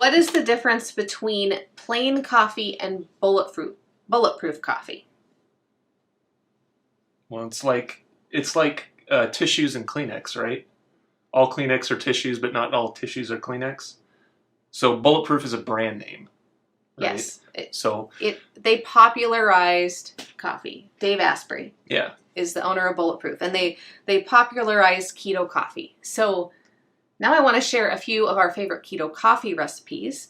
What is the difference between plain coffee and bulletproof coffee? Well, it's like tissues and Kleenex, right? All Kleenex are tissues, but not all tissues are Kleenex. So Bulletproof is a brand name, right? Yes. So They popularized coffee. Dave Asprey yeah, is the owner of Bulletproof, and they popularized keto coffee. So now I want to share a few of our favorite keto coffee recipes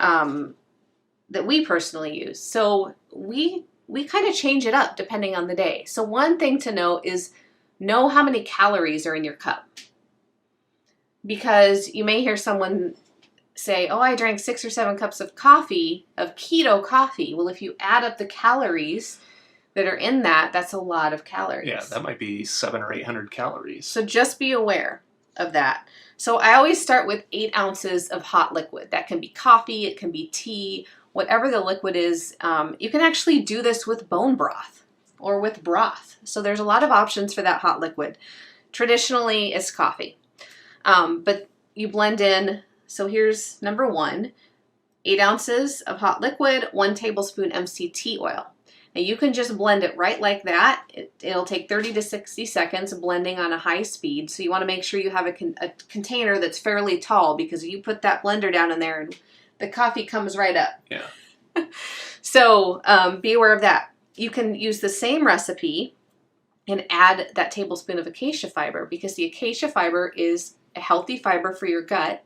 that we personally use. So we kind of change it up depending on the day. So one thing to know how many calories are in your cup. Because you may hear someone say, oh, I drank 6 or 7 cups of coffee, of keto coffee. Well, if you add up the calories that are in that, that's a lot of calories. yeah, that might be 700 or 800 calories. So just be aware of that. So I always start with 8 ounces of hot liquid. That can be coffee, it can be tea, whatever the liquid is. You can actually do this with bone broth or with broth. So there's a lot of options for that hot liquid. Traditionally, it's coffee. But you blend in, so here's number 1, 8 ounces of hot liquid, 1 tablespoon MCT oil. Now you can just blend it right like that. It'll take 30 to 60 seconds blending on a high speed. So you want to make sure you have a container that's fairly tall, because you put that blender down in there and the coffee comes right up. Yeah. So be aware of that. You can use the same recipe and add that tablespoon of acacia fiber, because the acacia fiber is a healthy fiber for your gut,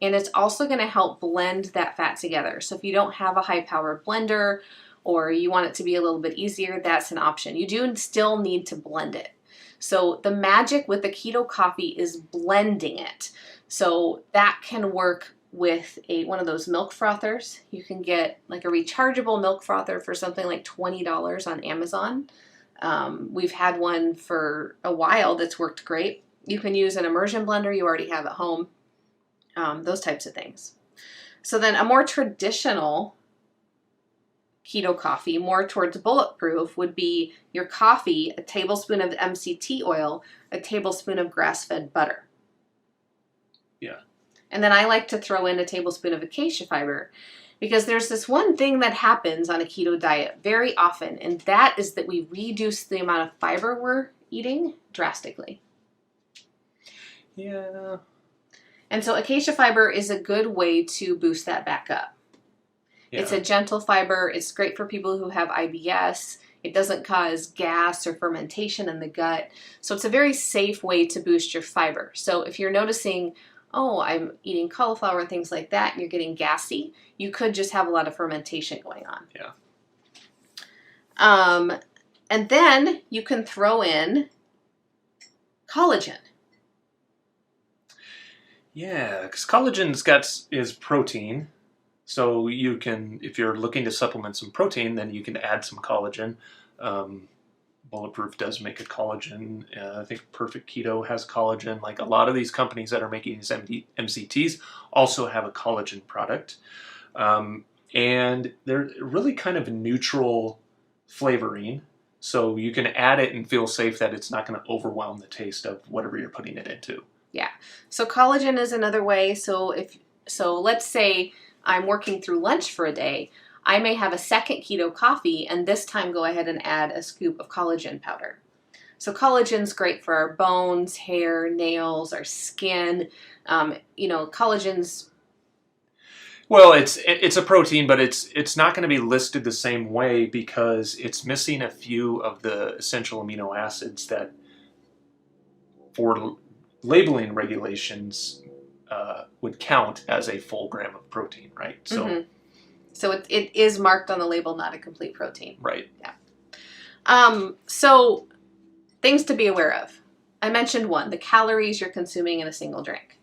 and it's also going to help blend that fat together. So if you don't have a high-powered blender, or you want it to be a little bit easier, that's an option. You do still need to blend it. So the magic with the keto coffee is blending it. So that can work with one of those milk frothers. You can get like a rechargeable milk frother for something like $20 on Amazon. We've had one for a while that's worked great. You can use an immersion blender you already have at home, those types of things. So then a more traditional keto coffee, more towards bulletproof, would be your coffee, a tablespoon of MCT oil, a tablespoon of grass-fed butter. Yeah. And then I like to throw in a tablespoon of acacia fiber, because there's this one thing that happens on a keto diet very often, and that is that we reduce the amount of fiber we're eating drastically. Yeah. And so acacia fiber is a good way to boost that back up. Yeah. It's a gentle fiber. It's great for people who have IBS. It doesn't cause gas or fermentation in the gut. So it's a very safe way to boost your fiber. So if you're noticing, oh, I'm eating cauliflower and things like that, and you're getting gassy, you could just have a lot of fermentation going on. Yeah. And then you can throw in collagen. Yeah, because collagen's is protein. So you can, if you're looking to supplement some protein, then you can add some collagen. Bulletproof does make a collagen. I think Perfect Keto has collagen. Like a lot of these companies that are making these MCTs also have a collagen product. And they're really kind of neutral flavoring. So you can add it and feel safe that it's not going to overwhelm the taste of whatever you're putting it into. Yeah. So collagen is another way. So let's say I'm working through lunch for a day, I may have a second keto coffee and this time go ahead and add a scoop of collagen powder. So collagen's great for our bones, hair, nails, our skin. Collagen's... Well, it's a protein, but it's not going to be listed the same way because it's missing a few of the essential amino acids that, for labeling regulations, would count as a full gram of protein, right? So, so it is marked on the label, not a complete protein. Right. Yeah. So things to be aware of. I mentioned one, the calories you're consuming in a single drink.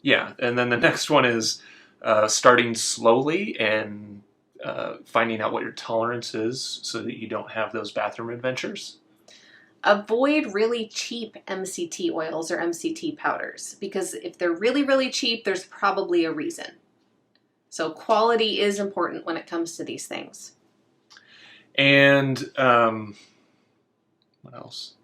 Yeah, and then the next one is starting slowly and finding out what your tolerance is so that you don't have those bathroom adventures. Avoid really cheap MCT oils or MCT powders, because if they're really, really cheap, there's probably a reason. So quality is important when it comes to these things. And what else?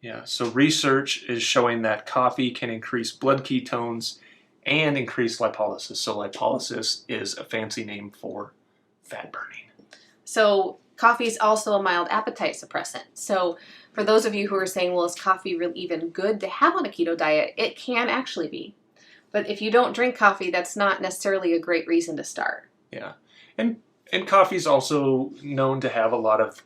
Yeah, so research is showing that coffee can increase blood ketones and increase lipolysis. So lipolysis is a fancy name for fat burning. So coffee is also a mild appetite suppressant. So for those of you who are saying, well, is coffee really even good to have on a keto diet? It can actually be. But if you don't drink coffee, that's not necessarily a great reason to start. Yeah, and coffee is also known to have a lot of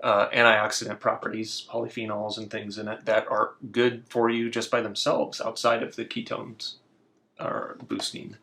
antioxidant properties, polyphenols and things in it that are good for you just by themselves outside of the ketones are boosting.